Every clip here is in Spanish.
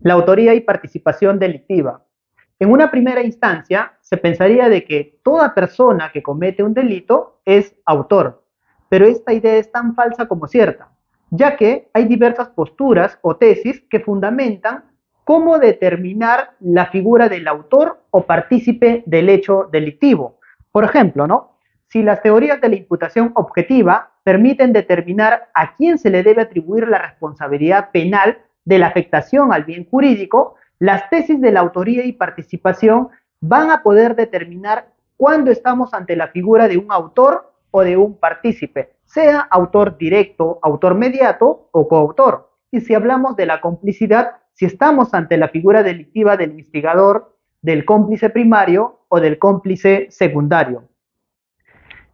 la autoría y participación delictiva. En una primera instancia, se pensaría de que toda persona que comete un delito es autor, pero esta idea es tan falsa como cierta, ya que hay diversas posturas o tesis que fundamentan cómo determinar la figura del autor o partícipe del hecho delictivo. Por ejemplo, ¿no? Si las teorías de la imputación objetiva permiten determinar a quién se le debe atribuir la responsabilidad penal de la afectación al bien jurídico, las tesis de la autoría y participación van a poder determinar cuándo estamos ante la figura de un autor o de un partícipe, sea autor directo, autor mediato o coautor. Y si hablamos de la complicidad, si estamos ante la figura delictiva del instigador, del cómplice primario o del cómplice secundario.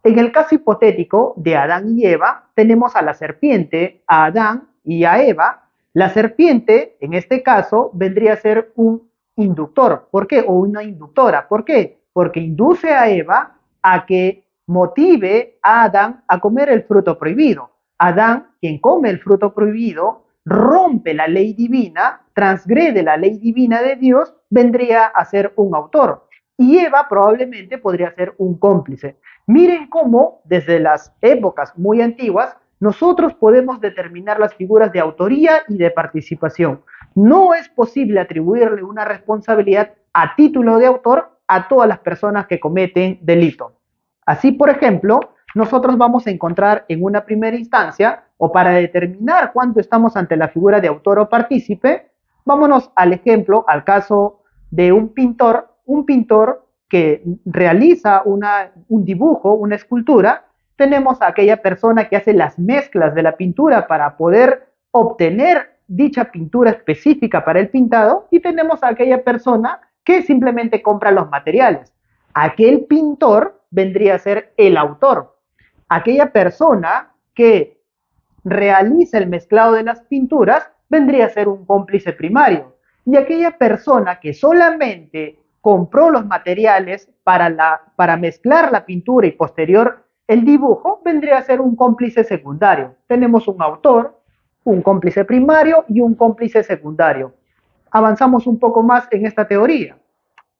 En el caso hipotético de Adán y Eva, tenemos a la serpiente, a Adán y a Eva. La serpiente, en este caso, vendría a ser un inductor. ¿Por qué? O una inductora. ¿Por qué? Porque induce a Eva a que motive a Adán a comer el fruto prohibido. Adán, quien come el fruto prohibido, rompe la ley divina, transgrede la ley divina de Dios, vendría a ser un autor. Y Eva probablemente podría ser un cómplice. Miren cómo desde las épocas muy antiguas nosotros podemos determinar las figuras de autoría y de participación. No es posible atribuirle una responsabilidad a título de autor a todas las personas que cometen delito. Así, por ejemplo, nosotros vamos a encontrar en una primera instancia, o para determinar cuándo estamos ante la figura de autor o partícipe, vámonos al ejemplo, al caso de un pintor que realiza un dibujo, una escultura. Tenemos a aquella persona que hace las mezclas de la pintura para poder obtener dicha pintura específica para el pintado, y tenemos a aquella persona que simplemente compra los materiales. Aquel pintor vendría a ser el autor. Aquella persona que realiza el mezclado de las pinturas vendría a ser un cómplice primario. Y aquella persona que solamente compró los materiales para mezclar la pintura y posterior el dibujo vendría a ser un cómplice secundario. Tenemos un autor, un cómplice primario y un cómplice secundario. Avanzamos un poco más en esta teoría.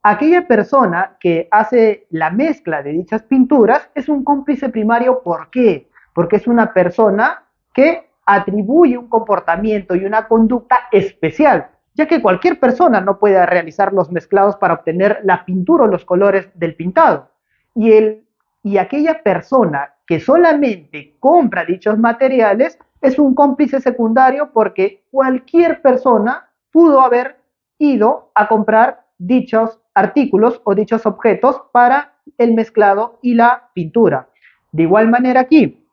Aquella persona que hace la mezcla de dichas pinturas es un cómplice primario. ¿Por qué? Porque es una persona que atribuye un comportamiento y una conducta especial, ya que cualquier persona no puede realizar los mezclados para obtener la pintura o los colores del pintado. Y aquella persona que solamente compra dichos materiales es un cómplice secundario, porque cualquier persona pudo haber ido a comprar dichos artículos o dichos objetos para el mezclado y la pintura. De igual manera aquí,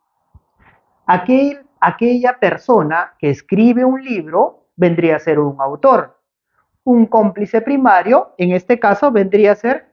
aquella persona que escribe un libro vendría a ser un autor. Un cómplice primario, en este caso, vendría a ser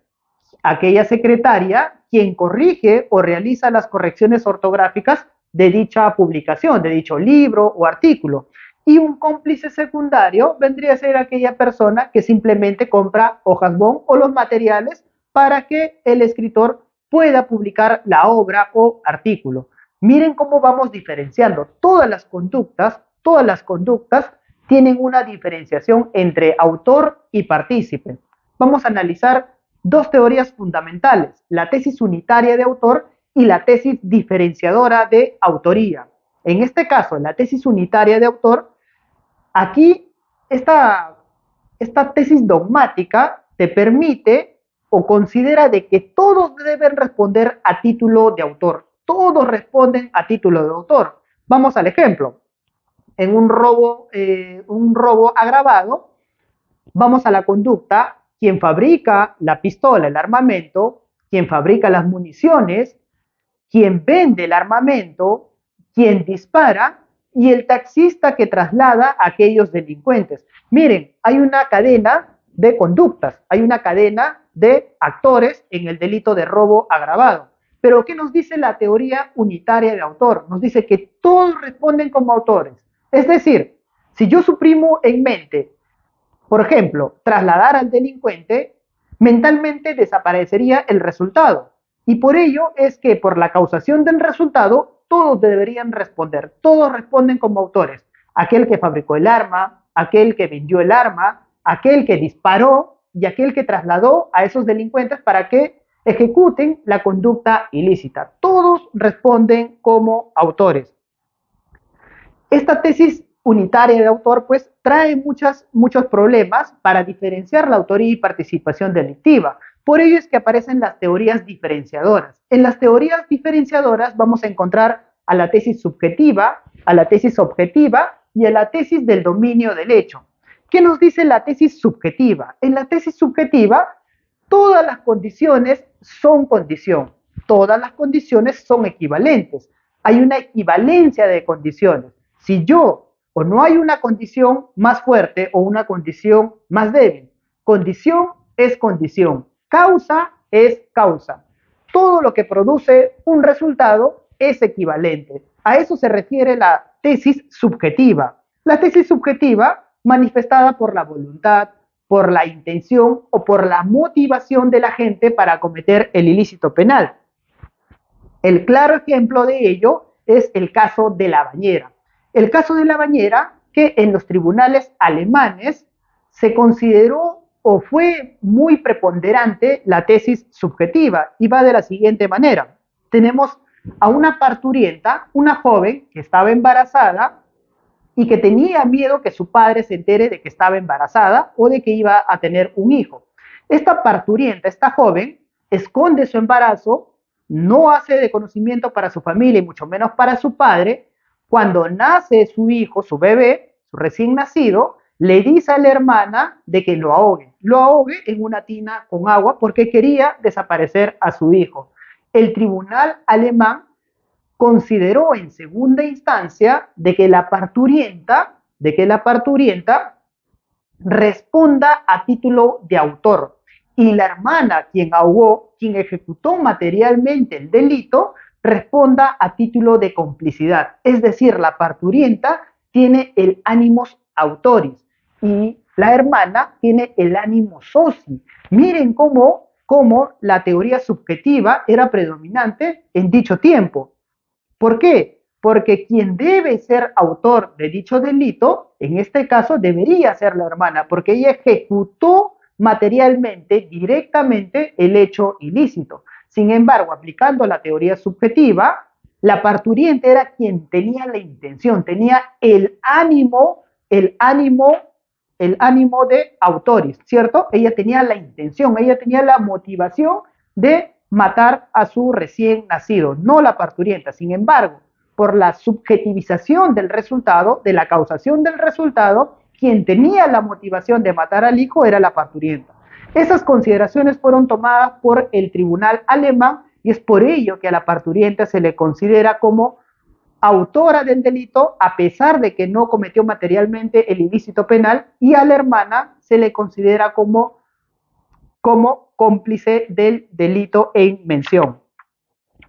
aquella secretaria quien corrige o realiza las correcciones ortográficas de dicha publicación, de dicho libro o artículo. Y un cómplice secundario vendría a ser aquella persona que simplemente compra hojas bond o los materiales para que el escritor pueda publicar la obra o artículo. Miren cómo vamos diferenciando. Todas las conductas tienen una diferenciación entre autor y partícipe. Vamos a analizar dos teorías fundamentales: la tesis unitaria de autor y la tesis diferenciadora de autoría. En este caso, en la tesis unitaria de autor, aquí esta tesis dogmática te permite o considera de que todos deben responder a título de autor. Todos responden a título de autor. Vamos al ejemplo. En un robo agravado, vamos a la conducta: quien fabrica la pistola, el armamento, quien fabrica las municiones, quien vende el armamento, quien dispara, y el taxista que traslada a aquellos delincuentes. Miren, hay una cadena de conductas, hay una cadena de actores en el delito de robo agravado. Pero ¿qué nos dice la teoría unitaria de autor? Nos dice que todos responden como autores. Es decir, si yo suprimo en mente, por ejemplo, trasladar al delincuente, mentalmente desaparecería el resultado. Y por ello es que por la causación del resultado, todos deberían responder. Todos responden como autores. Aquel que fabricó el arma, aquel que vendió el arma, aquel que disparó y aquel que trasladó a esos delincuentes para que ejecuten la conducta ilícita. Todos responden como autores. Esta tesis unitaria de autor pues trae muchos problemas para diferenciar la autoría y participación delictiva. Por ello es que aparecen las teorías diferenciadoras. En las teorías diferenciadoras vamos a encontrar a la tesis subjetiva, a la tesis objetiva y a la tesis del dominio del hecho. ¿Qué nos dice la tesis subjetiva? En la tesis subjetiva, todas las condiciones son condición, todas las condiciones son equivalentes. Hay una equivalencia de condiciones. Si yo o no hay una condición más fuerte o una condición más débil, condición es condición, causa es causa. Todo lo que produce un resultado es equivalente. A eso se refiere la tesis subjetiva. La tesis subjetiva manifestada por la voluntad, por la intención o por la motivación de la gente para cometer el ilícito penal. El claro ejemplo de ello es el caso de la bañera. El caso de la bañera que en los tribunales alemanes se consideró o fue muy preponderante la tesis subjetiva y va de la siguiente manera. Tenemos a una parturienta, una joven que estaba embarazada y que tenía miedo que su padre se entere de que estaba embarazada o de que iba a tener un hijo. Esta parturienta, esta joven, esconde su embarazo, no hace de conocimiento para su familia y mucho menos para su padre. Cuando nace su hijo, su bebé, su recién nacido, le dice a la hermana de que lo ahogue en una tina con agua porque quería desaparecer a su hijo. El tribunal alemán consideró en segunda instancia de que la parturienta responda a título de autor y la hermana, quien ahogó, quien ejecutó materialmente el delito, responda a título de complicidad. Es decir, la parturienta tiene el animus autoris y la hermana tiene el animus soci. Miren cómo la teoría subjetiva era predominante en dicho tiempo. ¿Por qué? Porque quien debe ser autor de dicho delito, en este caso debería ser la hermana, porque ella ejecutó materialmente, directamente, el hecho ilícito. Sin embargo, aplicando la teoría subjetiva, la parturiente era quien tenía la intención, tenía el ánimo de autoris, ¿cierto? Ella tenía la intención, ella tenía la motivación de matar a su recién nacido, no la parturienta. Sin embargo, por la subjetivización del resultado, de la causación del resultado, quien tenía la motivación de matar al hijo era la parturienta. Esas consideraciones fueron tomadas por el tribunal alemán y es por ello que a la parturienta se le considera como autora del delito a pesar de que no cometió materialmente el ilícito penal, y a la hermana se le considera como cómplice del delito en mención.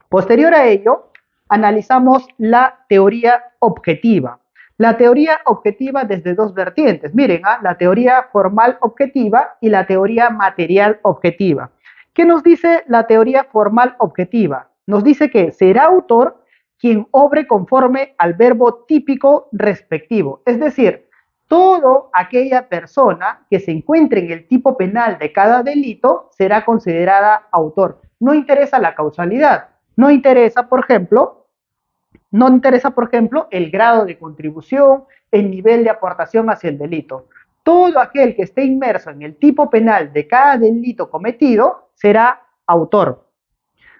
Posterior a ello, analizamos la teoría objetiva. La teoría objetiva desde dos vertientes. Miren, la teoría formal objetiva y la teoría material objetiva. ¿Qué nos dice la teoría formal objetiva? Nos dice que será autor quien obre conforme al verbo típico respectivo. Es decir, toda aquella persona que se encuentre en el tipo penal de cada delito será considerada autor. No interesa la causalidad, no interesa, por ejemplo, el grado de contribución, el nivel de aportación hacia el delito. Todo aquel que esté inmerso en el tipo penal de cada delito cometido será autor.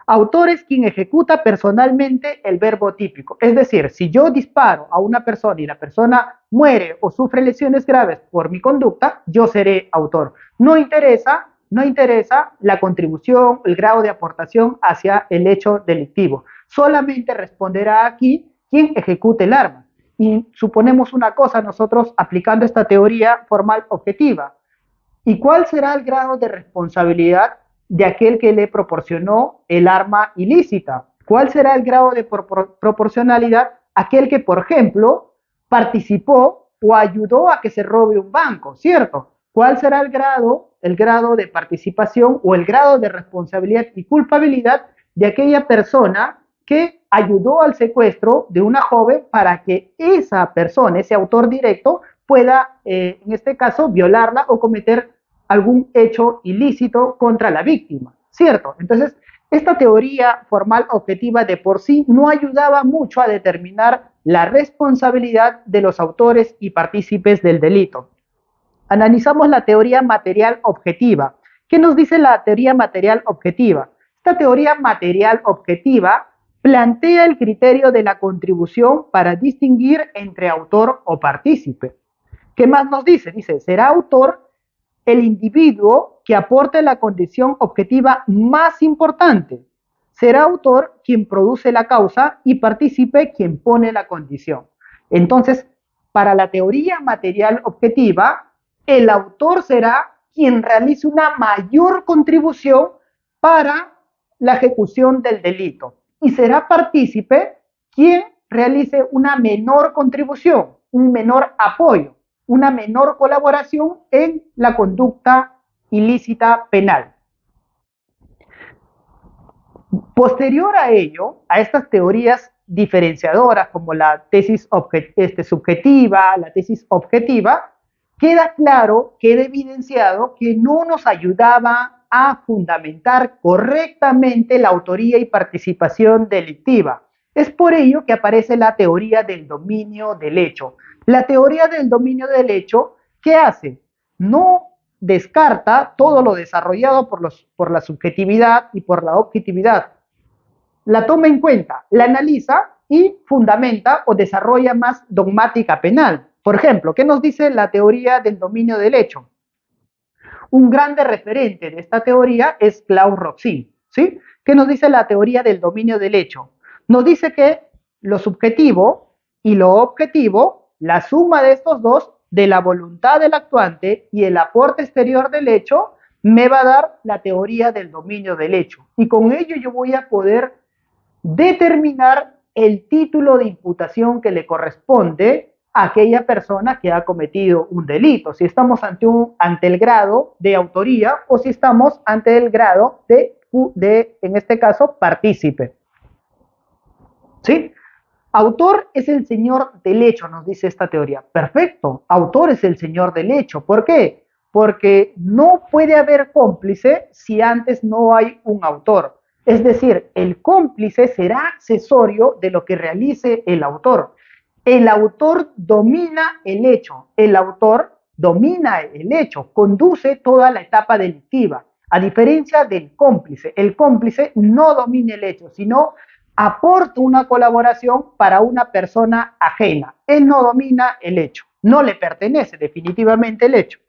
Autor es quien ejecuta personalmente el verbo típico. Es decir, si yo disparo a una persona y la persona muere o sufre lesiones graves por mi conducta, yo seré autor. No interesa la contribución, el grado de aportación hacia el hecho delictivo. Solamente responderá aquí quien ejecute el arma. Y suponemos una cosa nosotros aplicando esta teoría formal objetiva. ¿Y cuál será el grado de responsabilidad de aquel que le proporcionó el arma ilícita? ¿Cuál será el grado de proporcionalidad aquel que, por ejemplo, participó o ayudó a que se robe un banco, ¿cierto? ¿Cuál será el grado de participación o el grado de responsabilidad y culpabilidad de aquella persona que ayudó al secuestro de una joven para que esa persona, ese autor directo, pueda, en este caso, violarla o cometer algún hecho ilícito contra la víctima, ¿cierto? Entonces, esta teoría formal objetiva de por sí no ayudaba mucho a determinar la responsabilidad de los autores y partícipes del delito. Analizamos la teoría material objetiva. ¿Qué nos dice la teoría material objetiva? Esta teoría material objetiva plantea el criterio de la contribución para distinguir entre autor o partícipe. ¿Qué más nos dice? Dice, será autor el individuo que aporte la condición objetiva más importante. Será autor quien produce la causa y partícipe quien pone la condición. Entonces, para la teoría material objetiva, el autor será quien realice una mayor contribución para la ejecución del delito y será partícipe quien realice una menor contribución, un menor apoyo, una menor colaboración en la conducta ilícita penal. Posterior a ello, a estas teorías diferenciadoras como la tesis subjetiva, la tesis objetiva, queda claro, queda evidenciado que no nos ayudaba a fundamentar correctamente la autoría y participación delictiva. Es por ello que aparece la teoría del dominio del hecho. La teoría del dominio del hecho, ¿qué hace? No descarta todo lo desarrollado por la subjetividad y por la objetividad. La toma en cuenta, la analiza y fundamenta o desarrolla más dogmática penal. Por ejemplo, ¿qué nos dice la teoría del dominio del hecho? Un grande referente de esta teoría es Claude Roxin, ¿sí? ¿Qué nos dice la teoría del dominio del hecho? Nos dice que lo subjetivo y lo objetivo, la suma de estos dos, de la voluntad del actuante y el aporte exterior del hecho, me va a dar la teoría del dominio del hecho. Y con ello yo voy a poder determinar el título de imputación que le corresponde a aquella persona que ha cometido un delito, si estamos ante el grado de autoría o si estamos ante el grado en este caso, partícipe. ¿Sí? Autor es el señor del hecho, nos dice esta teoría. Perfecto, autor es el señor del hecho. ¿Por qué? Porque no puede haber cómplice si antes no hay un autor. Es decir, el cómplice será accesorio de lo que realice el autor. El autor domina el hecho. El autor domina el hecho, conduce toda la etapa delictiva. A diferencia del cómplice, el cómplice no domina el hecho, sino aporta una colaboración para una persona ajena. Él no domina el hecho, no le pertenece definitivamente el hecho.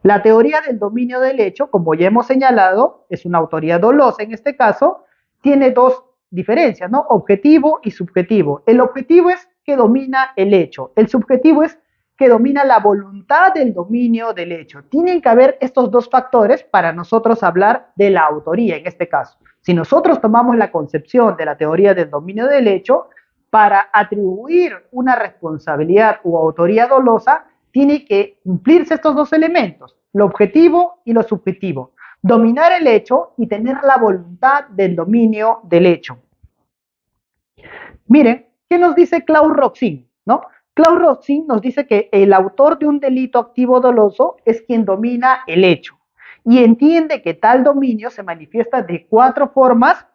La teoría del dominio del hecho, como ya hemos señalado, es una autoría dolosa en este caso, tiene dos diferencias, ¿no? Objetivo y subjetivo. El objetivo es que domina el hecho, el subjetivo es que domina la voluntad del dominio del hecho. Tienen que haber estos dos factores para nosotros hablar de la autoría en este caso. Si nosotros tomamos la concepción de la teoría del dominio del hecho, para atribuir una responsabilidad o autoría dolosa, tiene que cumplirse estos dos elementos, lo objetivo y lo subjetivo. Dominar el hecho y tener la voluntad del dominio del hecho. Miren, ¿qué nos dice Claude Roxin? ¿No? Claude Roxin nos dice que el autor de un delito activo doloso es quien domina el hecho y entiende que tal dominio se manifiesta de 4 formas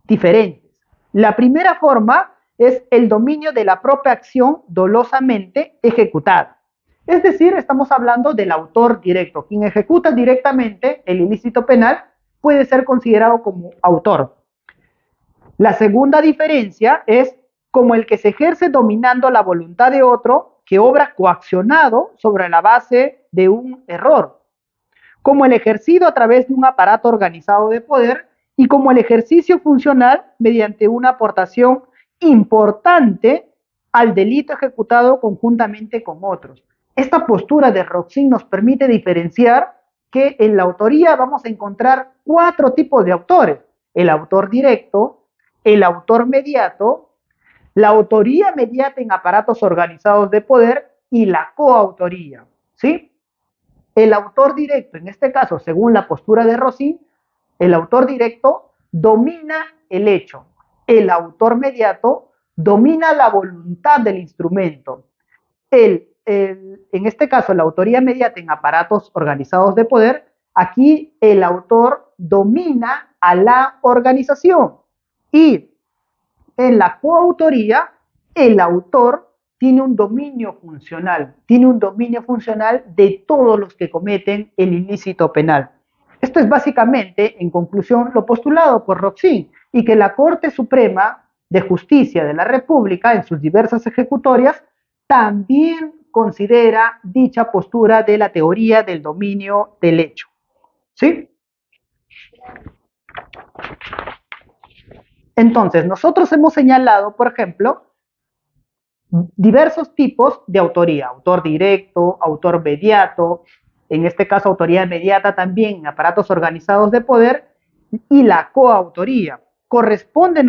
diferentes. La primera forma es el dominio de la propia acción dolosamente ejecutada. Es decir, estamos hablando del autor directo. Quien ejecuta directamente el ilícito penal puede ser considerado como autor. La segunda diferencia es como el que se ejerce dominando la voluntad de otro que obra coaccionado sobre la base de un error, como el ejercido a través de un aparato organizado de poder y como el ejercicio funcional mediante una aportación importante al delito ejecutado conjuntamente con otros. Esta postura de Roxin nos permite diferenciar que en la autoría vamos a encontrar 4 tipos de autores: el autor directo, el autor mediato, la autoría mediata en aparatos organizados de poder y la coautoría, ¿sí? El autor directo, en este caso, según la postura de Roxin, el autor directo domina el hecho. El autor mediato domina la voluntad del instrumento. En este caso, la autoría mediata en aparatos organizados de poder, aquí el autor domina a la organización y en la coautoría el autor tiene un dominio funcional de todos los que cometen el ilícito penal. Esto es básicamente, en conclusión, lo postulado por Roxin y que la Corte Suprema de Justicia de la República, en sus diversas ejecutorias, también considera dicha postura de la teoría del dominio del hecho. ¿Sí? Entonces, nosotros hemos señalado, por ejemplo, diversos tipos de autoría, autor directo, autor mediato, en este caso autoría mediata también en aparatos organizados de poder, y la coautoría. Corresponde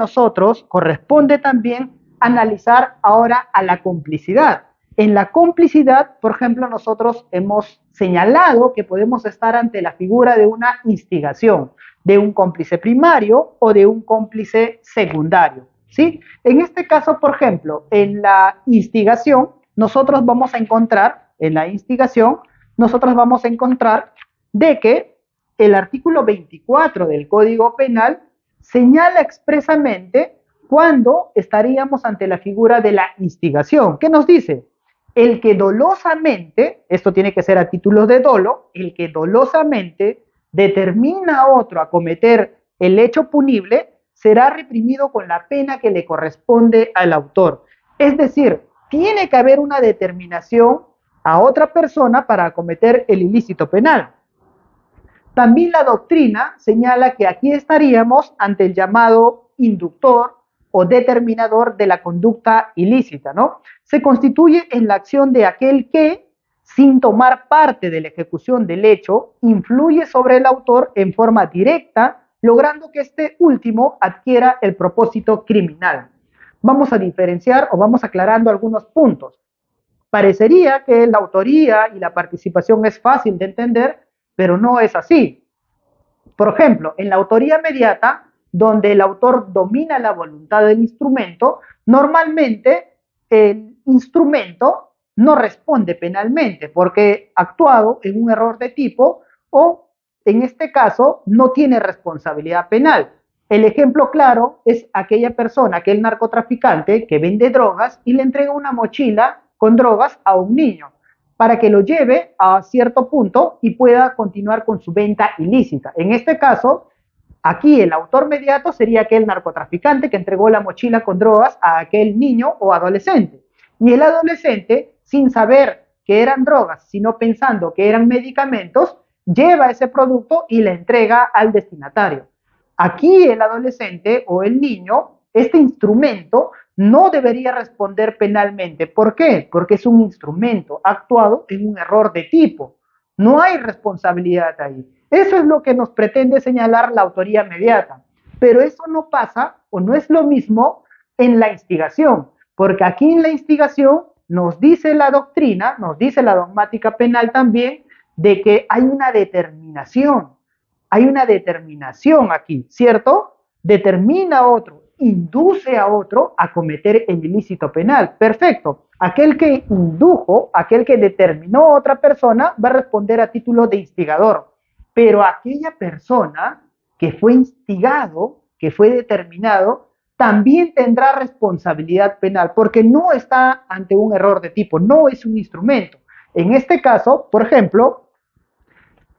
también analizar ahora a la complicidad. En la complicidad, por ejemplo, nosotros hemos señalado que podemos estar ante la figura de una instigación, de un cómplice primario o de un cómplice secundario. ¿Sí? En este caso, por ejemplo, en la instigación, nosotros vamos a encontrar de que el artículo 24 del Código Penal señala expresamente cuándo estaríamos ante la figura de la instigación. ¿Qué nos dice? El que dolosamente, esto tiene que ser a título de dolo, el que dolosamente determina a otro a cometer el hecho punible, será reprimido con la pena que le corresponde al autor. Es decir, tiene que haber una determinación a otra persona para cometer el ilícito penal. También la doctrina señala que aquí estaríamos ante el llamado inductor o determinador de la conducta ilícita, ¿no? Se constituye en la acción de aquel que, sin tomar parte de la ejecución del hecho, influye sobre el autor en forma directa, logrando que este último adquiera el propósito criminal. Vamos a diferenciar o vamos aclarando algunos puntos. Parecería que la autoría y la participación es fácil de entender, pero no es así. Por ejemplo, en la autoría mediata, donde el autor domina la voluntad del instrumento, normalmente el instrumento no responde penalmente porque ha actuado en un error de tipo o, en este caso, no tiene responsabilidad penal. El ejemplo claro es aquella persona, aquel narcotraficante que vende drogas y le entrega una mochila con drogas a un niño para que lo lleve a cierto punto y pueda continuar con su venta ilícita. En este caso, aquí el autor mediato sería aquel narcotraficante que entregó la mochila con drogas a aquel niño o adolescente. Y el adolescente, sin saber que eran drogas, sino pensando que eran medicamentos, lleva ese producto y le entrega al destinatario. Aquí el adolescente o el niño, este instrumento, no debería responder penalmente. ¿Por qué? Porque es un instrumento actuado en un error de tipo. No hay responsabilidad ahí. Eso es lo que nos pretende señalar la autoría mediata. Pero eso no pasa o no es lo mismo en la instigación, porque aquí en la instigación nos dice la doctrina, nos dice la dogmática penal también, de que hay una determinación aquí, ¿cierto? Determina a otro, induce a otro a cometer el ilícito penal. Perfecto. Aquel que indujo, aquel que determinó a otra persona, va a responder a título de instigador. Pero aquella persona que fue instigado, que fue determinado, también tendrá responsabilidad penal, porque no está ante un error de tipo, no es un instrumento. En este caso, por ejemplo,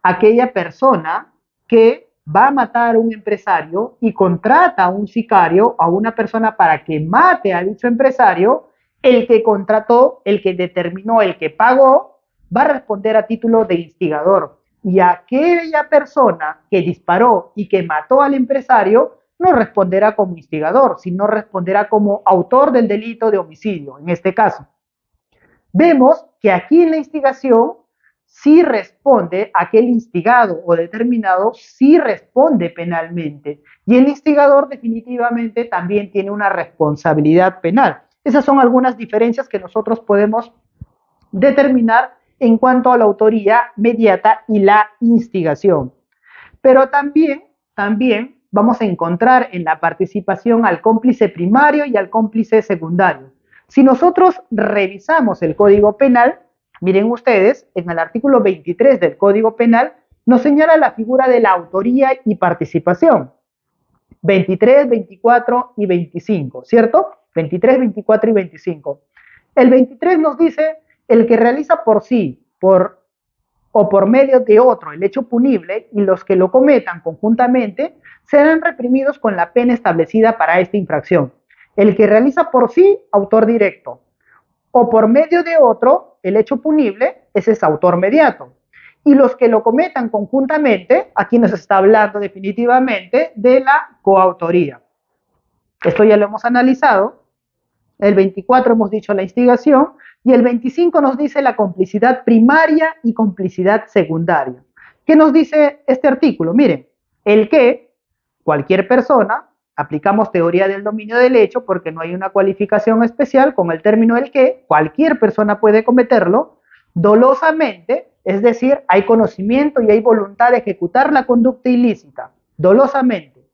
aquella persona que va a matar a un empresario y contrata a un sicario, a una persona para que mate a dicho empresario, el que contrató, el que determinó, el que pagó, va a responder a título de instigador. Y aquella persona que disparó y que mató al empresario no responderá como instigador, sino responderá como autor del delito de homicidio, en este caso. Vemos que aquí en la instigación sí responde, aquel instigado o determinado sí responde penalmente. Y el instigador definitivamente también tiene una responsabilidad penal. Esas son algunas diferencias que nosotros podemos determinar en cuanto a la autoría mediata y la instigación. Pero también vamos a encontrar en la participación al cómplice primario y al cómplice secundario. Si nosotros revisamos el Código Penal, miren ustedes, en el artículo 23 del Código Penal nos señala la figura de la autoría y participación. 23, 24 y 25, ¿cierto? 23, 24 y 25. El 23 nos dice el que realiza por sí, o por medio de otro el hecho punible y los que lo cometan conjuntamente serán reprimidos con la pena establecida para esta infracción. El que realiza por sí, autor directo, o por medio de otro el hecho punible, ese es autor mediato. Y los que lo cometan conjuntamente, aquí nos está hablando definitivamente de la coautoría. Esto ya lo hemos analizado. El 24 hemos dicho la instigación y el 25 nos dice la complicidad primaria y complicidad secundaria. ¿Qué nos dice este artículo? Miren, el que cualquier persona, aplicamos teoría del dominio del hecho porque no hay una cualificación especial con el término el que, cualquier persona puede cometerlo, dolosamente, es decir, hay conocimiento y hay voluntad de ejecutar la conducta ilícita, dolosamente,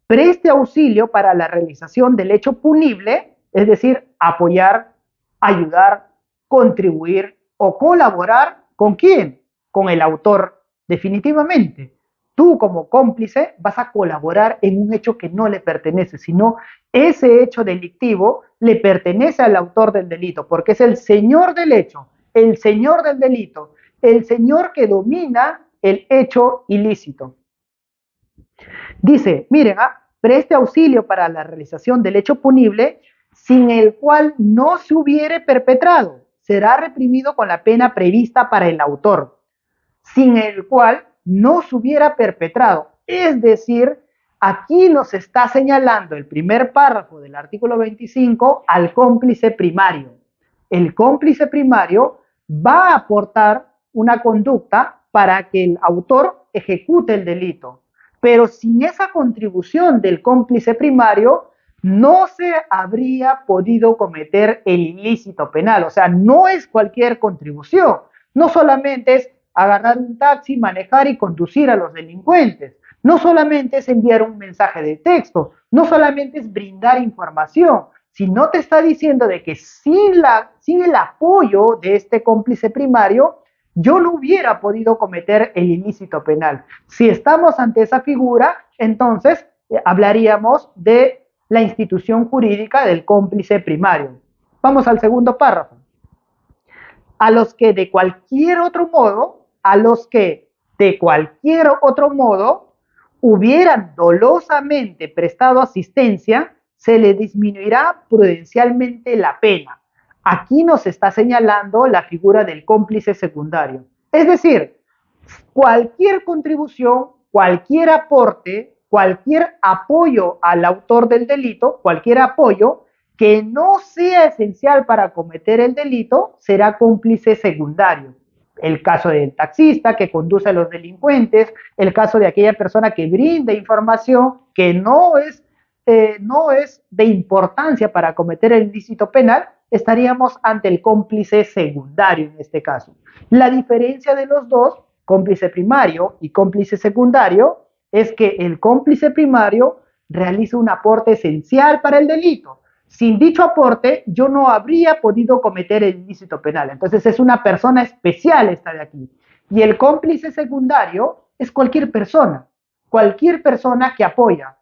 preste auxilio para la realización del hecho punible, es decir, apoyar, ayudar, contribuir o colaborar, ¿con quién? Con el autor, definitivamente. Tú como cómplice vas a colaborar en un hecho que no le pertenece, sino ese hecho delictivo le pertenece al autor del delito, porque es el señor del hecho, el señor del delito, el señor que domina el hecho ilícito. Dice, miren, preste auxilio para la realización del hecho punible sin el cual no se hubiere perpetrado. Será reprimido con la pena prevista para el autor, sin el cual no se hubiera perpetrado. Es decir, aquí nos está señalando el primer párrafo del artículo 25 al cómplice primario. El cómplice primario va a aportar una conducta para que el autor ejecute el delito. Pero sin esa contribución del cómplice primario, no se habría podido cometer el ilícito penal. O sea, no es cualquier contribución. No solamente es agarrar un taxi, manejar y conducir a los delincuentes. No solamente es enviar un mensaje de texto. No solamente es brindar información. Sino te está diciendo de que sin el apoyo de este cómplice primario, yo no hubiera podido cometer el ilícito penal. Si estamos ante esa figura, entonces hablaríamos de la institución jurídica del cómplice primario. Vamos al segundo párrafo. A los que de cualquier otro modo, hubieran dolosamente prestado asistencia, se le disminuirá prudencialmente la pena. Aquí nos está señalando la figura del cómplice secundario. Es decir, cualquier contribución, cualquier aporte, cualquier apoyo al autor del delito, cualquier apoyo que no sea esencial para cometer el delito, será cómplice secundario. El caso del taxista que conduce a los delincuentes, el caso de aquella persona que brinda información que no es de importancia para cometer el ilícito penal, estaríamos ante el cómplice secundario en este caso. La diferencia de los dos, cómplice primario y cómplice secundario, es que el cómplice primario realiza un aporte esencial para el delito. Sin dicho aporte, yo no habría podido cometer el ilícito penal. Entonces es una persona especial esta de aquí. Y el cómplice secundario es cualquier persona que apoya,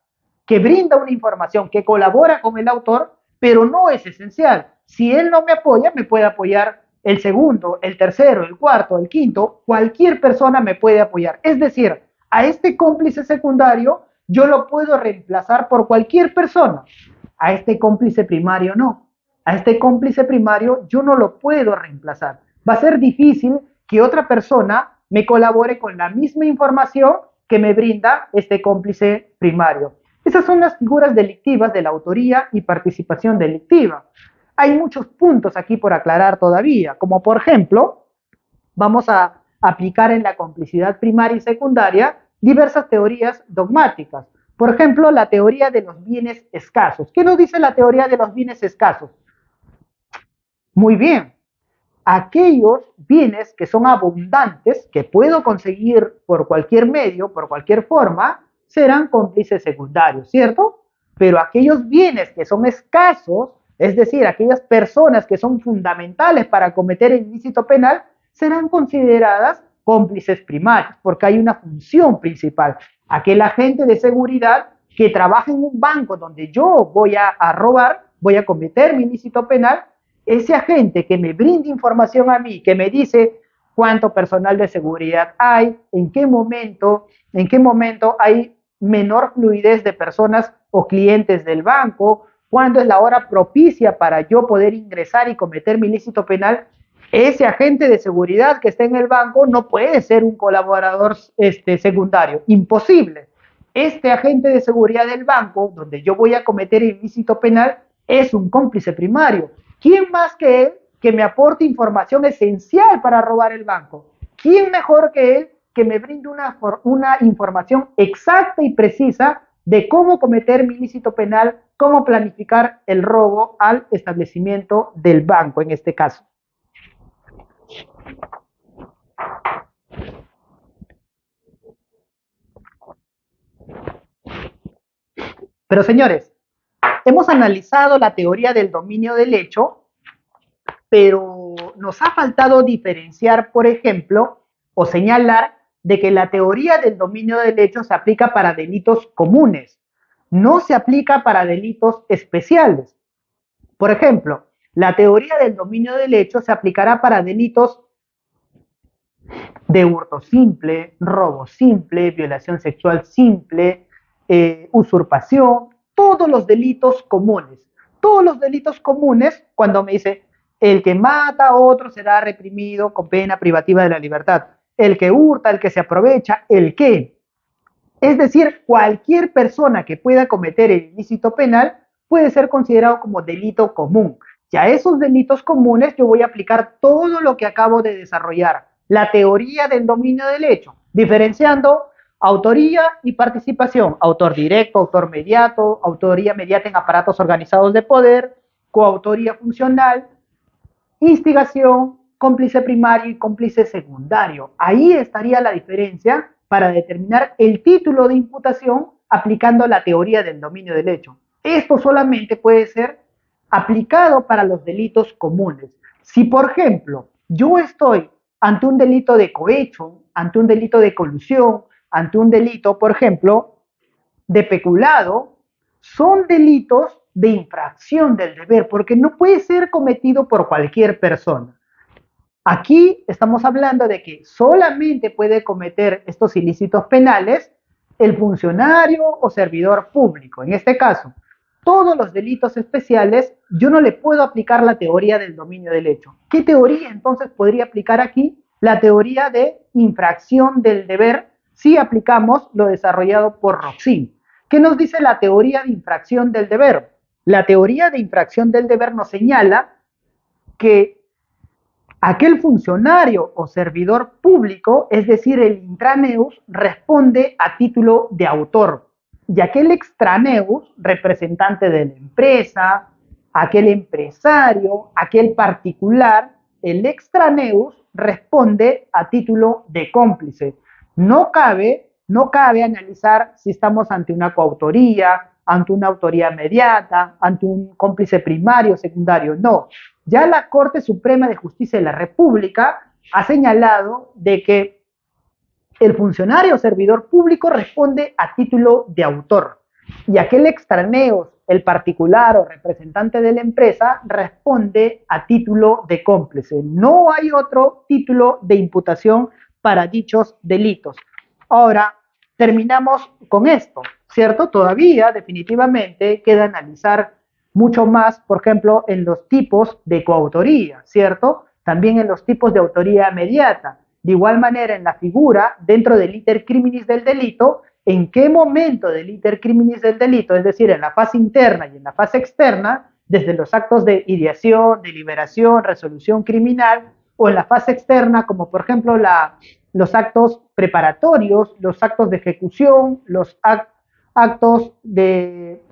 que brinda una información, que colabora con el autor, pero no es esencial. Si él no me apoya, me puede apoyar el segundo, el tercero, el cuarto, el quinto, cualquier persona me puede apoyar. Es decir, a este cómplice secundario yo lo puedo reemplazar por cualquier persona. A este cómplice primario no. A este cómplice primario yo no lo puedo reemplazar. Va a ser difícil que otra persona me colabore con la misma información que me brinda este cómplice primario. Esas son las figuras delictivas de la autoría y participación delictiva. Hay muchos puntos aquí por aclarar todavía, como por ejemplo, vamos a aplicar en la complicidad primaria y secundaria diversas teorías dogmáticas. Por ejemplo, la teoría de los bienes escasos. ¿Qué nos dice la teoría de los bienes escasos? Muy bien, aquellos bienes que son abundantes, que puedo conseguir por cualquier medio, por cualquier forma, serán cómplices secundarios, ¿cierto? Pero aquellos bienes que son escasos, Es decir, aquellas personas que son fundamentales para cometer el ilícito penal serán consideradas cómplices primarios, porque hay una función principal. Aquel agente de seguridad que trabaja en un banco donde yo voy a robar, voy a cometer mi ilícito penal, ese agente que me brinde información a mí, que me dice cuánto personal de seguridad hay, en qué momento hay menor fluidez de personas o clientes del banco, cuándo es la hora propicia para yo poder ingresar y cometer mi ilícito penal. Ese agente de seguridad que está en el banco no puede ser un colaborador secundario, imposible. Este agente de seguridad del banco, donde yo voy a cometer el ilícito penal, es un cómplice primario. ¿Quién más que él que me aporte información esencial para robar el banco? ¿Quién mejor que él que me brinde una información exacta y precisa de cómo cometer mi ilícito penal, cómo planificar el robo al establecimiento del banco en este caso? Pero señores, hemos analizado la teoría del dominio del hecho, pero nos ha faltado diferenciar, por ejemplo, o señalar de que la teoría del dominio del hecho se aplica para delitos comunes, no se aplica para delitos especiales. Por ejemplo, la teoría del dominio del hecho se aplicará para delitos de hurto simple, robo simple, violación sexual simple, usurpación, todos los delitos comunes. Todos los delitos comunes, cuando me dice, el que mata a otro será reprimido con pena privativa de la libertad. El que hurta, el que se aprovecha, el que. Es decir, cualquier persona que pueda cometer el ilícito penal puede ser considerado como delito común. Y a esos delitos comunes yo voy a aplicar todo lo que acabo de desarrollar, la teoría del dominio del hecho, diferenciando autoría y participación, autor directo, autor mediato, autoría mediata en aparatos organizados de poder, coautoría funcional, instigación, cómplice primario y cómplice secundario. Ahí estaría la diferencia para determinar el título de imputación aplicando la teoría del dominio del hecho. Esto solamente puede ser aplicado para los delitos comunes. Si, por ejemplo, yo estoy ante un delito de cohecho, ante un delito de colusión, ante un delito, por ejemplo, de peculado, son delitos de infracción del deber, porque no puede ser cometido por cualquier persona. Aquí estamos hablando de que solamente puede cometer estos ilícitos penales el funcionario o servidor público. En este caso, todos los delitos especiales, yo no le puedo aplicar la teoría del dominio del hecho. ¿Qué teoría entonces podría aplicar aquí? La teoría de infracción del deber si aplicamos lo desarrollado por Roxin. ¿Qué nos dice la teoría de infracción del deber? La teoría de infracción del deber nos señala que aquel funcionario o servidor público, es decir, el intraneus, responde a título de autor. Y aquel extraneus, representante de la empresa, aquel empresario, aquel particular, el extraneus responde a título de cómplice. No cabe analizar si estamos ante una coautoría, ante una autoría mediata, ante un cómplice primario, secundario. No. Ya la Corte Suprema de Justicia de la República ha señalado de que el funcionario o servidor público responde a título de autor y aquel extraneos, el particular o representante de la empresa, responde a título de cómplice. No hay otro título de imputación para dichos delitos. Ahora, terminamos con esto, ¿cierto? Todavía, definitivamente, queda analizar mucho más, por ejemplo, en los tipos de coautoría, ¿cierto? También en los tipos de autoría mediata. De igual manera, en la figura, dentro del iter criminis del delito, en qué momento del iter criminis del delito, es decir, en la fase interna y en la fase externa, desde los actos de ideación, deliberación, resolución criminal, o en la fase externa, como por ejemplo los actos preparatorios, los actos de ejecución, los actos de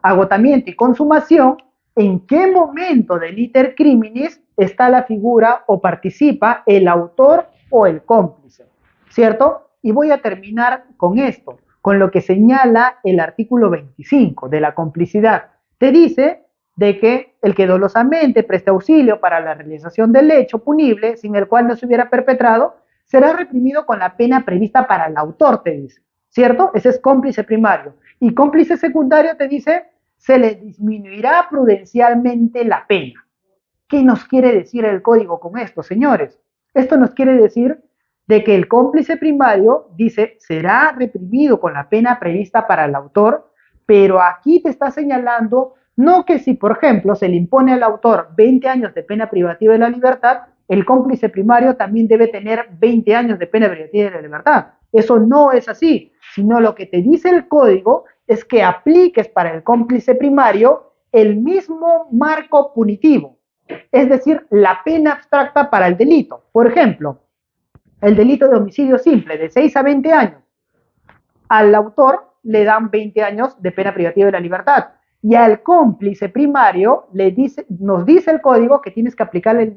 agotamiento y consumación, en qué momento del iter criminis está la figura o participa el autor o el cómplice, ¿cierto? Y voy a terminar con lo que señala el artículo 25 de la complicidad. Te dice de que el que dolosamente preste auxilio para la realización del hecho punible sin el cual no se hubiera perpetrado, será reprimido con la pena prevista para el autor, te dice, ¿cierto? Ese es cómplice primario. Y cómplice secundario te dice, se le disminuirá prudencialmente la pena. ¿Qué nos quiere decir el código con esto, señores? Esto nos quiere decir de que el cómplice primario dice será reprimido con la pena prevista para el autor, pero aquí te está señalando no que si, por ejemplo, se le impone al autor 20 años de pena privativa de la libertad, el cómplice primario también debe tener 20 años de pena privativa de la libertad. Eso no es así, sino lo que te dice el código es que apliques para el cómplice primario el mismo marco punitivo, es decir, la pena abstracta para el delito. Por ejemplo, el delito de homicidio simple de 6 a 20 años, al autor le dan 20 años de pena privativa de la libertad y al cómplice primario nos dice el código que tienes que aplicarle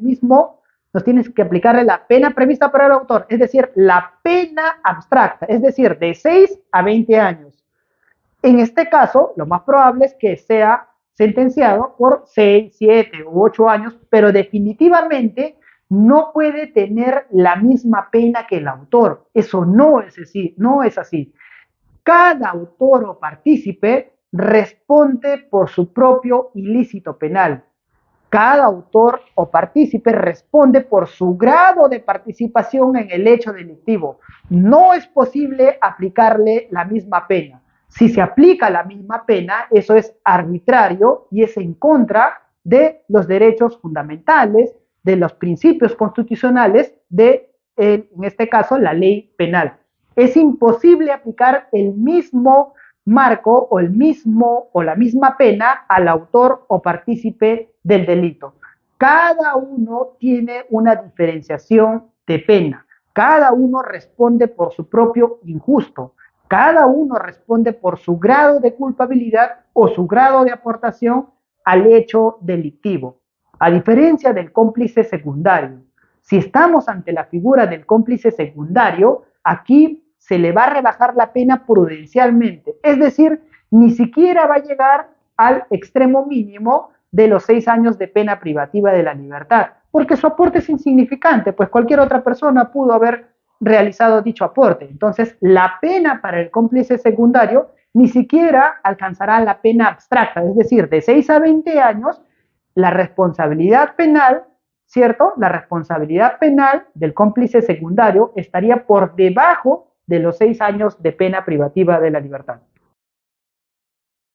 nos tienes que aplicarle la pena prevista para el autor, es decir, la pena abstracta, es decir, de 6 a 20 años. En este caso, lo más probable es que sea sentenciado por 6, 7 u 8 años, pero definitivamente no puede tener la misma pena que el autor. Eso no es así, no es así. Cada autor o partícipe responde por su propio ilícito penal. Cada autor o partícipe responde por su grado de participación en el hecho delictivo. No es posible aplicarle la misma pena. Si se aplica la misma pena, eso es arbitrario y es en contra de los derechos fundamentales, de los principios constitucionales en este caso, la ley penal. Es imposible aplicar el mismo marco o la misma pena al autor o partícipe del delito. Cada uno tiene una diferenciación de pena. Cada uno responde por su propio injusto. Cada uno responde por su grado de culpabilidad o su grado de aportación al hecho delictivo. A diferencia del cómplice secundario, si estamos ante la figura del cómplice secundario, aquí se le va a rebajar la pena prudencialmente. Es decir, ni siquiera va a llegar al extremo mínimo de los 6 años de pena privativa de la libertad, porque su aporte es insignificante, pues cualquier otra persona pudo haber realizado dicho aporte. Entonces, la pena para el cómplice secundario ni siquiera alcanzará la pena abstracta, es decir, de 6 a 20 años, la responsabilidad penal, ¿cierto? La responsabilidad penal del cómplice secundario estaría por debajo de los 6 años de pena privativa de la libertad.